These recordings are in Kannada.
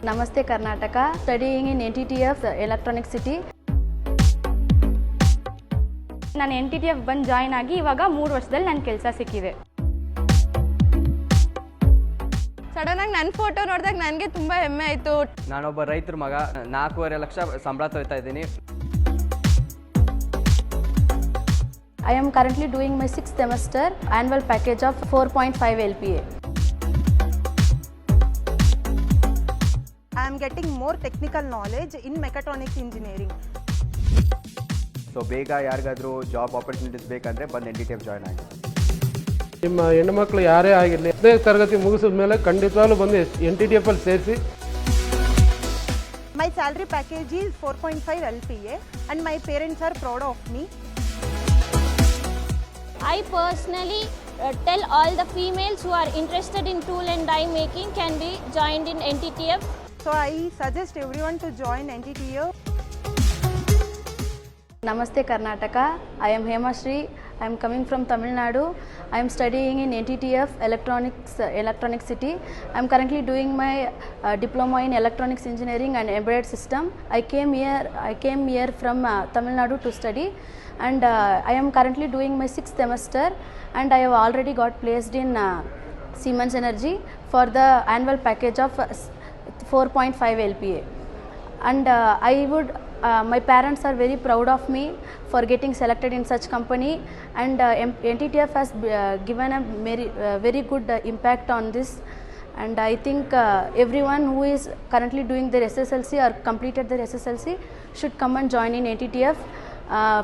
Namaste Karnataka, studying in NTTF Electronic City. ನಾನು NTTF ಬಂದು ಜಾಯಿನ್ ಆಗಿ ಇವಾಗ 3 ವರ್ಷದಲ್ಲಿ ನನ್ನ ಕೆಲಸ ಸಿಕ್ಕಿದೆ. ಸಡನ್ನಾಗಿ ನನ್ನ ಫೋಟೋ ನೋಡಿದಾಗ ನನಗೆ ತುಂಬ ಹೆಮ್ಮೆ ಆಯಿತು. ನಾನೊಬ್ಬ ರೈತರ ಮಗ, 4.5 ಲಕ್ಷ ಸಂಬಳ ತೊಯ್ತಾ ಇದ್ದೀನಿ. I am currently doing my 6th semester annual package of 4.5 LPA. I am getting more technical knowledge in mechatronics engineering. So ಬೇಗ ಯಾರಿಗಾದರೂ ಜಾಬ್ ಆಪರ್ಚುನಿಟೀಸ್ ಬೇಕಂದರೆ ಬಂದು NTTF ಜಾಯ್ನ್ ಆಗಿ. ನಿಮ್ಮ ಹೆಣ್ಣುಮಕ್ಕಳು ಯಾರೇ ಆಗಿರಲಿ 10ನೇ ತರಗತಿ ಮುಗಿಸಿದ ಮೇಲೆ ಖಂಡಿತವಾಗ್ಲೂ ಬಂದು NTTF ಅಲ್ಲಿ ಸೇರಿಸಿ. My salary package is 4.5 LPA and my parents are proud of me. I personally tell all the females who are interested in tool and die making can be joined in NTTF. So I suggest everyone to join NTTF. Namaste Karnataka, I am Hema Shri. I am coming from Tamil Nadu. I am studying in NTTF Electronic City. I am currently doing my diploma in electronics engineering and embedded system. I came here from Tamil Nadu to study, and I am currently doing my 6th semester, and I have already got placed in Siemens Energy for the annual package of 4.5 LPA. And my parents are very proud of me for getting selected in such company, and NTTF has given a very good impact on this, and I think everyone who is currently doing their SSLC or completed their SSLC should come and join in NTTF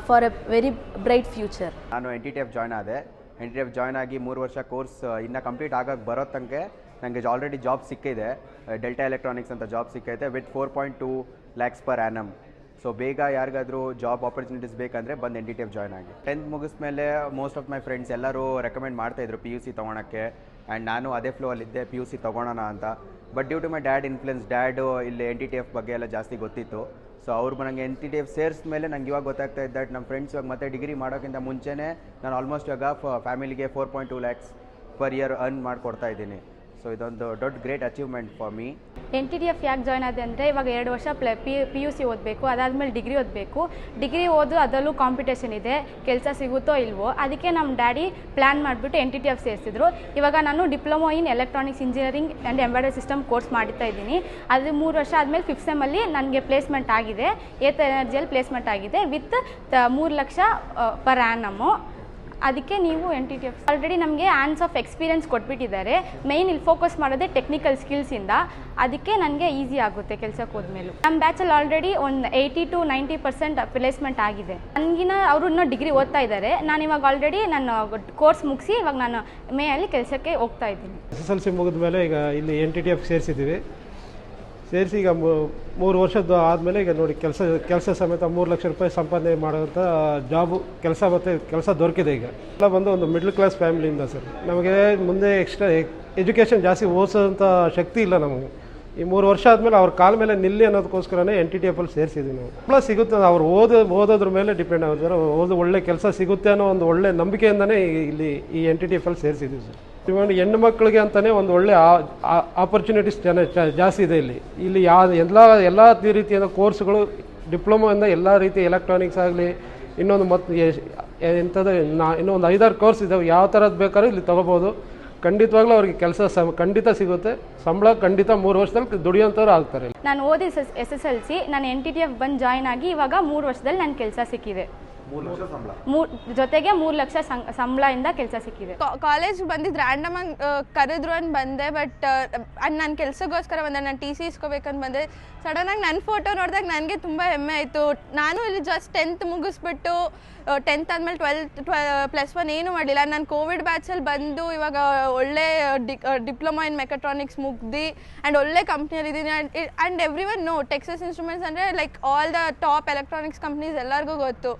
for a very bright future. ನಾನು NTTF ಜಾಯ್ನ್ ಆದೆ. NTTF ಜಾಯ್ನ್ ಆಗಿ 3 ವರ್ಷ ಕೋರ್ಸ್ ಇನ್ನು ಕಂಪ್ಲೀಟ್ ಆಗಕ್ಕೆ ಬರೋ ತನಕ ನನಗೆ ಆಲ್ರೆಡಿ ಜಾಬ್ ಸಿಕ್ಕಿದೆ. ಡೆಲ್ಟಾ ಎಲೆಕ್ಟ್ರಾನಿಕ್ಸ್ ಅಂತ ಜಾಬ್ ಸಿಕ್ಕೈತೆ with 4.2 lakhs per annum. So ಬೇಗ ಯಾರಿಗಾದರೂ ಜಾಬ್ ಆಪರ್ಚುನಿಟೀಸ್ ಬೇಕಂದರೆ ಬಂದು NTTF ಜಾಯ್ನ್ ಆಗಿ. 10th ಮುಗಿಸ್ಮೇಲೆ ಮೋಸ್ಟ್ ಆಫ್ ಮೈ ಫ್ರೆಂಡ್ಸ್ ಎಲ್ಲರೂ ರೆಕಮೆಂಡ್ ಮಾಡ್ತಾಯಿದ್ರು PUC ತೊಗೊಳಕ್ಕೆ, ಆ್ಯಂಡ್ ನಾನು ಅದೇ ಫ್ಲೋವಲ್ಲಿದ್ದೆ PUC ತೊಗೊಳೋಣ ಅಂತ. But due to my dad influence, dad ಇಲ್ಲಿ NTTF ಬಗ್ಗೆ ಎಲ್ಲ ಜಾಸ್ತಿ ಗೊತ್ತಿತ್ತು. ಸೊ ಅವ್ರು ನನಗೆ NTTF ಸೇರಿಸಿದ ಮೇಲೆ ನಂಗೆ ಇವಾಗ ಗೊತ್ತಾಗ್ತಾ ಇದ್ದ ನಮ್ಮ ಫ್ರೆಂಡ್ಸ್ ಇವಾಗ ಮತ್ತೆ ಡಿಗ್ರಿ ಮಾಡೋಕ್ಕಿಂತ ಮುಂಚೆನೇ ನಾನು ಆಲ್ಮೋಸ್ಟ್ ಇವಾಗ ಫ್ಯಾಮಿಲಿಗೆ 4.2 lakhs per year ಅರ್ನ್ ಮಾಡಿಕೊಡ್ತಾ ಇದ್ದೀನಿ. ಸೊ ಇದೊಂದು ದೊಡ್ಡ great achievement for me. NTTF ಯಾಕೆ ಜಾಯ್ನ್ ಆದೆ ಅಂದರೆ ಇವಾಗ 2 ವರ್ಷ PUC ಓದಬೇಕು, ಅದಾದಮೇಲೆ ಡಿಗ್ರಿ ಓದಬೇಕು. ಡಿಗ್ರಿ ಓದು ಅದರಲ್ಲೂ ಕಾಂಪಿಟೇಷನ್ ಇದೆ, ಕೆಲಸ ಸಿಗುತ್ತೋ ಇಲ್ವೋ. ಅದಕ್ಕೆ ನಮ್ಮ ಡ್ಯಾಡಿ ಪ್ಲ್ಯಾನ್ ಮಾಡಿಬಿಟ್ಟು NTTF ಸೇರಿಸಿದ್ರು. ಇವಾಗ ನಾನು diploma in electronics engineering and embedded system course ಮಾಡ್ತಾ ಇದ್ದೀನಿ. ಅದು 3 ವರ್ಷ ಆದಮೇಲೆ 5th ಸೆಮ್ಮಲ್ಲಿ ನನಗೆ ಪ್ಲೇಸ್ಮೆಂಟ್ ಆಗಿದೆ, ಏತ್ ಎನರ್ಜಿಯಲ್ಲಿ ಪ್ಲೇಸ್ಮೆಂಟ್ ಆಗಿದೆ ವಿತ್ 3 ಲಕ್ಷ ಪರ್ ಆ್ಯನಮ್ಮು. ಅದಕ್ಕೆ ನೀವು NTTF ಆಲ್ರೆಡಿ ನಮಗೆ ಆನ್ಸ್ ಆಫ್ ಎಕ್ಸ್ಪೀರಿಯನ್ಸ್ ಕೊಟ್ಬಿಟ್ಟಿದ್ದಾರೆ. ಮೇಯ್ನ್ ಇಲ್ಲಿ ಫೋಕಸ್ ಮಾಡೋದೇ ಟೆಕ್ನಿಕಲ್ ಸ್ಕಿಲ್ಸಿಂದ, ಅದಕ್ಕೆ ನನಗೆ ಈಸಿ ಆಗುತ್ತೆ ಕೆಲಸಕ್ಕೆ ಹೋದ್ಮೇಲೆ. ನಮ್ಮ ಬ್ಯಾಚಲ್ಲಿ ಆಲ್ರೆಡಿ ಒಂದು 80 to 90% ಪ್ಲೇಸ್ಮೆಂಟ್ ಆಗಿದೆ. ನನಗಿನ ಅವರು ಇನ್ನೂ ಡಿಗ್ರಿ ಓದ್ತಾ ಇದ್ದಾರೆ. ನಾನು ಇವಾಗ ಆಲ್ರೆಡಿ ನಾನು ಕೋರ್ಸ್ ಮುಗಿಸಿ ಇವಾಗ ನಾನು ಮೇಯಲ್ಲಿ ಕೆಲಸಕ್ಕೆ ಹೋಗ್ತಾ ಇದ್ದೀನಿ. SSLC ಮುಗಿದ ಮೇಲೆ ಈಗ ಇಲ್ಲಿ NTTF ಸೇರಿಸಿದ್ದೀವಿ. ಸೇರಿಸಿ ಈಗ 3 ವರ್ಷದ್ದು ಆದಮೇಲೆ ಈಗ ನೋಡಿ ಕೆಲಸ ಸಮೇತ 3 ಲಕ್ಷ ರೂಪಾಯಿ ಸಂಪಾದನೆ ಮಾಡೋಂಥ ಜಾಬು ಕೆಲಸ ದೊರಕಿದೆ. ಈಗ ಎಲ್ಲ ಬಂದು ಒಂದು ಮಿಡ್ಲ್ ಕ್ಲಾಸ್ ಫ್ಯಾಮಿಲಿಯಿಂದ ಸರ್. ನಮಗೆ ಮುಂದೆ ಎಕ್ಸ್ಟ್ರಾ ಎಜುಕೇಷನ್ ಜಾಸ್ತಿ ಓದಿಸೋಂಥ ಶಕ್ತಿ ಇಲ್ಲ ನಮಗೆ. ಈ 3 ವರ್ಷ ಆದಮೇಲೆ ಅವ್ರ ಕಾಲ ಮೇಲೆ ನಿಲ್ಲಿ ಅನ್ನೋದಕ್ಕೋಸ್ಕರನೇ NTTF ಅಲ್ಲಿ ಸೇರಿಸಿದ್ವಿ ನಾವು. ಪ್ಲಸ್ ಸಿಗುತ್ತೆ, ಅವ್ರು ಓದೋದ್ರ ಮೇಲೆ ಡಿಪೆಂಡ್ ಆಗುತ್ತೆ. ಒಳ್ಳೆ ಕೆಲಸ ಸಿಗುತ್ತೆ ಅನ್ನೋ ಒಂದು ಒಳ್ಳೆ ನಂಬಿಕೆಯಿಂದನೇ ಇಲ್ಲಿ ಈ NTTF ಅಲ್ಲಿ ಸೇರಿಸಿದ್ವಿ ಸರ್. ಹೆಣ್ಣು ಮಕ್ಕಳಿಗೆ ಅಂತಲೇ ಒಂದು ಒಳ್ಳೆ ಆಪರ್ಚುನಿಟೀಸ್ ಜಾಸ್ತಿ ಇದೆ ಇಲ್ಲಿ ಎಲ್ಲ ರೀತಿಯಾದ ಕೋರ್ಸ್ಗಳು, ಡಿಪ್ಲೊಮೊಯಿಂದ ಎಲ್ಲ ರೀತಿಯ ಎಲೆಕ್ಟ್ರಾನಿಕ್ಸ್ ಆಗಲಿ, ಇನ್ನೊಂದು ಇನ್ನೊಂದು 5-6 ಕೋರ್ಸ್ ಇದ್ದಾವೆ. ಯಾವ ಥರದ್ದು ಬೇಕಾದ್ರೂ ಇಲ್ಲಿ ತೊಗೋಬೋದು. ಖಂಡಿತವಾಗ್ಲೂ ಅವ್ರಿಗೆ ಕೆಲಸ ಖಂಡಿತ ಸಿಗುತ್ತೆ, ಸಂಬಳ ಖಂಡಿತ 3 ವರ್ಷದಲ್ಲಿ ದುಡಿಯೋಂಥವ್ರು ಆಗ್ತಾರೆ. ನಾನು ಓದಿ SSLC, ನಾನು NTTF ಬಂದು ಜಾಯ್ನ್ ಆಗಿ ಇವಾಗ 3 ವರ್ಷದಲ್ಲಿ ನನ್ನ ಕೆಲಸ ಸಿಕ್ಕಿದೆ. 3 ಲಕ್ಷ ಸಂಬಳ ಜೊತೆಗೆ 3 ಲಕ್ಷ ಸಂಬಳದಿಂದ ಕೆಲಸ ಸಿಕ್ಕಿದೆ. ಕಾಲೇಜ್ ಬಂದಿದ್ದು ರ್ಯಾಂಡಮ್ ಆಗಿ ಕರೆದ್ರು ಅಂತ ಬಂದೆ. ಬಟ್ ನಾನು ಕೆಲಸಕ್ಕೋಸ್ಕರ ಬಂದೆ, ನಾನು TC ಇಸ್ಕೋಬೇಕಂತ ಬಂದೆ. ಸಡನ್ನಾಗಿ ನನ್ನ ಫೋಟೋ ನೋಡಿದಾಗ ನನಗೆ ತುಂಬ ಹೆಮ್ಮೆ ಆಯಿತು. ನಾನು ಇಲ್ಲಿ ಜಸ್ಟ್ 10th ಮುಗಿಸ್ಬಿಟ್ಟು 10th ಆದಮೇಲೆ 12+1 ಏನೂ ಮಾಡಲಿಲ್ಲ. ನಾನು ಕೋವಿಡ್ ಬ್ಯಾಚಲ್ಲಿ ಬಂದು ಇವಾಗ ಒಳ್ಳೆ ಡಿಪ್ಲೊಮಾ ಇನ್ ಮೆಕಾಟ್ರಾನಿಕ್ಸ್ ಮುಗ್ದು ಆ್ಯಂಡ್ ಒಳ್ಳೆ ಕಂಪ್ನಿಯಲ್ಲಿದ್ದೀನಿ. And everyone know Texas Instruments ಅಂದರೆ like all the top electronics companies ಎಲ್ಲರಿಗೂ ಗೊತ್ತು.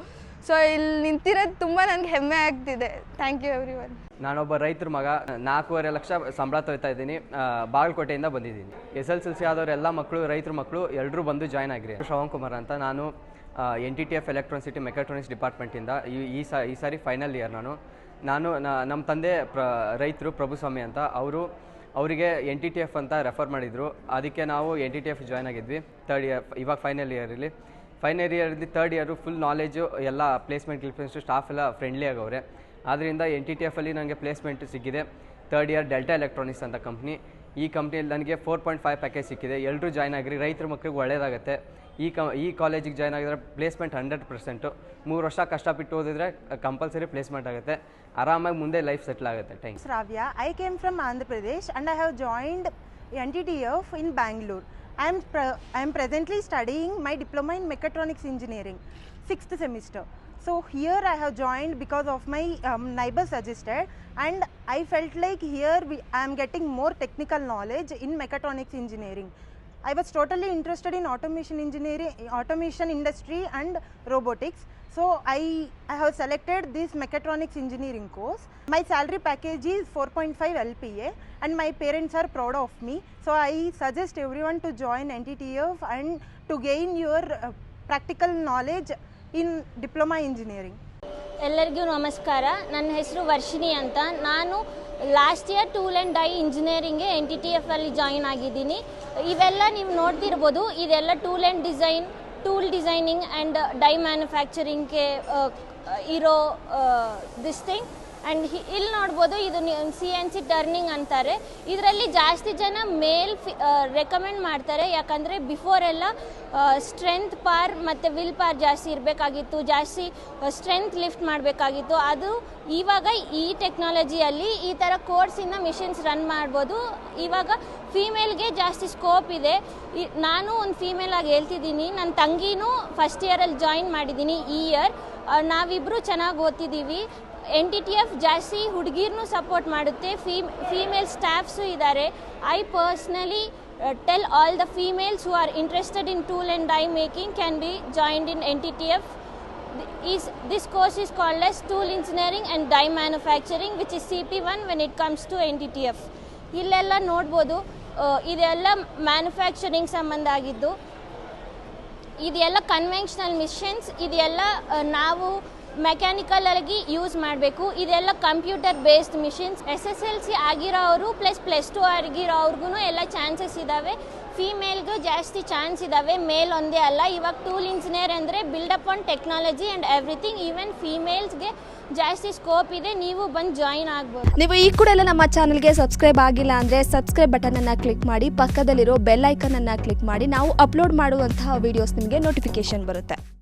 ಸೊ ಇಲ್ಲಿ ನಿಂತಿರೋದು ತುಂಬ ನನಗೆ ಹೆಮ್ಮೆ ಆಗ್ತಿದೆ. Thank you everyone. ನಾನೊಬ್ಬ ರೈತರ ಮಗ, 4.5 ಲಕ್ಷ ಸಂಬಳ ತೊಯ್ತಾ ಇದ್ದೀನಿ. ಬಾಗಲಕೋಟೆಯಿಂದ ಬಂದಿದ್ದೀನಿ. SSLC ಆದವರು ಎಲ್ಲ ಮಕ್ಕಳು, ರೈತರ ಮಕ್ಕಳು ಎಲ್ಲರೂ ಬಂದು ಜಾಯ್ನ್ ಆಗಿರಿ. ಶ್ರವಣ್ ಕುಮಾರ್ ಅಂತ, ನಾನು NTTF ಎಲೆಕ್ಟ್ರಾನಿಸಿಟಿ ಮೆಕಾಟ್ರಾನಿಕ್ಸ್ ಡಿಪಾರ್ಟ್ಮೆಂಟಿಂದ ಈ ಸಾರಿ ಫೈನಲ್ ಇಯರ್. ನಮ್ಮ ತಂದೆ ರೈತರು ಪ್ರಭುಸ್ವಾಮಿ ಅಂತ. ಅವರಿಗೆ NTTF ಅಂತ ರೆಫರ್ ಮಾಡಿದರು. ಅದಕ್ಕೆ ನಾವು NTTF ಜಾಯ್ನ್ ಆಗಿದ್ವಿ ಥರ್ಡ್ ಇಯರ್. ಇವಾಗ ಫೈನಲ್ ಇಯರಲ್ಲಿ ಥರ್ಡ್ ಇಯರು ಫುಲ್ ನಾಲೆಜು ಎಲ್ಲ ಪ್ಲೇಸ್ಮೆಂಟ್ ಸ್ಟಾಫ್ ಎಲ್ಲ ಫ್ರೆಂಡ್ಲಿ ಆಗವ್ರೆ. ಆದ್ದರಿಂದ NTTFಲ್ಲಿ ನನಗೆ ಪ್ಲೇಸ್ಮೆಂಟ್ ಸಿಕ್ಕಿದೆ. ಥರ್ಡ್ ಇಯರ್ ಡೆಲ್ಟಾ ಎಲೆಕ್ಟ್ರಾನಿಕ್ಸ್ ಅಂತ ಕಂಪ್ನಿ. ಈ ಕಂಪ್ನಿಯಲ್ಲಿ ನನಗೆ 4.5 ಪ್ಯಾಕೇಜ್ ಸಿಕ್ಕಿದೆ. ಎಲ್ಲರೂ ಜಾಯ್ನ್ ಆಗಿರಿ, ರೈತರ ಮಕ್ಕಳಿಗೆ ಒಳ್ಳೆಯದಾಗುತ್ತೆ. ಈ ಕಾಲೇಜಿಗೆ ಜಾಯ್ನ್ ಆಗಿದ್ರೆ ಪ್ಲೇಸ್ಮೆಂಟ್ 100%. 3 ವರ್ಷ ಕಷ್ಟಪಟ್ಟು ಓದಿದ್ರೆ ಕಂಪಲ್ಸರಿ ಪ್ಲೇಸ್ಮೆಂಟ್ ಆಗುತ್ತೆ. ಆರಾಮಾಗಿ ಮುಂದೆ ಲೈಫ್ ಸೆಟ್ಲ್ ಆಗುತ್ತೆ. Thanks. Ravya. I came from Andhra Pradesh and I have joined NTTF in Bangalore. I am presently studying my diploma in mechatronics engineering, 6th semester. So here I have joined because of my neighbor suggested, and I felt like here I am getting more technical knowledge in mechatronics engineering. I was totally interested in automation engineering, automation industry and robotics. So I have selected this mechatronics engineering course. My salary package is 4.5 LPA and my parents are proud of me. So I suggest everyone to join NTTF and to gain your practical knowledge in diploma engineering. ಎಲ್ಲರಿಗೂ ನಮಸ್ಕಾರ. ನನ್ನ ಹೆಸರು ವರ್ಷಿಣಿ ಅಂತ. ನಾನು last year tool and die ಇಂಜಿನಿಯರಿಂಗ್ಗೆ NTTF ಅಲ್ಲಿ ಜಾಯಿನ್ ಆಗಿದ್ದೀನಿ. ಇವೆಲ್ಲ ನೀವು ನೋಡ್ತಿರ್ಬೋದು, ಇದೆಲ್ಲ ಟೂಲ್ ಡಿಸೈನಿಂಗ್ ಆ್ಯಂಡ್ ಡೈ ಮ್ಯಾನುಫ್ಯಾಕ್ಚರಿಂಗ್ಗೆ ಇರೋ ದಿಸ್ ಥಿಂಗ್. ಆ್ಯಂಡ್ ಇಲ್ಲಿ ನೋಡ್ಬೋದು, ಇದು CNC ಟರ್ನಿಂಗ್ ಅಂತಾರೆ. ಇದರಲ್ಲಿ ಜಾಸ್ತಿ ಜನ ಮೇಲ್ ರೆಕಮೆಂಡ್ ಮಾಡ್ತಾರೆ, ಯಾಕಂದರೆ ಬಿಫೋರ್ ಎಲ್ಲ ಸ್ಟ್ರೆಂತ್ ಪಾರ್ ಮತ್ತು ವಿಲ್ ಪಾರ್ ಜಾಸ್ತಿ ಇರಬೇಕಾಗಿತ್ತು, ಜಾಸ್ತಿ ಸ್ಟ್ರೆಂತ್ ಲಿಫ್ಟ್ ಮಾಡಬೇಕಾಗಿತ್ತು. ಅದು ಇವಾಗ ಈ ಟೆಕ್ನಾಲಜಿಯಲ್ಲಿ ಈ ಥರ ಕೋರ್ಸಿಂದ ಮಿಷಿನ್ಸ್ ರನ್ ಮಾಡ್ಬೋದು. ಇವಾಗ ಫೀಮೇಲ್ಗೆ ಜಾಸ್ತಿ ಸ್ಕೋಪ್ ಇದೆ. ನಾನು ಒಂದು ಫೀಮೇಲ್ ಆಗಿ ಹೇಳ್ತಿದ್ದೀನಿ. ನನ್ನ ತಂಗಿನೂ ಫಸ್ಟ್ ಇಯರಲ್ಲಿ ಜಾಯಿನ್ ಮಾಡಿದ್ದೀನಿ ಈ ಇಯರ್. ನಾವಿಬ್ಬರು ಚೆನ್ನಾಗಿ ಓದ್ತಿದ್ದೀವಿ. NTTF ಜಾಸ್ತಿ ಹುಡುಗಿರ್ನೂ ಸಪೋರ್ಟ್ ಮಾಡುತ್ತೆ, ಫೀಮೇಲ್ ಸ್ಟಾಫ್ಸು ಇದ್ದಾರೆ. I personally tell all the females who are interested in tool and dye making can be joined in NTTF. This course is called as Tool Engineering and Die Manufacturing, which is CP1 when it comes to NTTF. ಇಲ್ಲೆಲ್ಲ ನೋಡ್ಬೋದು, ಇದೆಲ್ಲ ಮ್ಯಾನುಫ್ಯಾಕ್ಚರಿಂಗ್ ಸಂಬಂಧ ಆಗಿದ್ದು. ಇದೆಲ್ಲ ಕನ್ವೆನ್ಷನಲ್ ಮಿಷನ್ಸ್, ಇದೆಲ್ಲ ನಾವು ಮೆಕ್ಯಾನಿಕಲ್ ಆಗಿ ಯೂಸ್ ಮಾಡಬೇಕು. ಇದೆಲ್ಲ ಕಂಪ್ಯೂಟರ್ ಬೇಸ್ಡ್ ಮಿಷಿನ್ಸ್. SSLC ಆಗಿರೋರು +2 ಆಗಿರೋರ್ಗು ಎಲ್ಲ ಚಾನ್ಸಸ್ ಇದ್ದಾವೆ. ಫೀಮೇಲ್ಗೂ ಜಾಸ್ತಿ ಚಾನ್ಸ್ ಇದ್ದಾವೆ, ಮೇಲ್ ಒಂದೇ ಅಲ್ಲ. ಇವಾಗ ಟೂಲ್ ಇಂಜಿನಿಯರ್ ಅಂದರೆ buildup on technology and everything. Even ಫೀಮೇಲ್ಸ್ಗೆ ಜಾಸ್ತಿ ಸ್ಕೋಪ್ ಇದೆ. ನೀವು ಬಂದು ಜಾಯಿನ್ ಆಗ್ಬೋದು. ನೀವು ಈ ಕೂಡ ಎಲ್ಲ ನಮ್ಮ ಚಾನಲ್ಗೆ ಸಬ್ಸ್ಕ್ರೈಬ್ ಆಗಿಲ್ಲ ಅಂದರೆ ಸಬ್ಸ್ಕ್ರೈಬ್ ಬಟನನ್ನು ಕ್ಲಿಕ್ ಮಾಡಿ, ಪಕ್ಕದಲ್ಲಿರೋ ಬೆಲ್ ಐಕನನ್ನು ಕ್ಲಿಕ್ ಮಾಡಿ. ನಾವು ಅಪ್ಲೋಡ್ ಮಾಡುವಂತಹ ವೀಡಿಯೋಸ್ ನಿಮಗೆ ನೋಟಿಫಿಕೇಶನ್ ಬರುತ್ತೆ.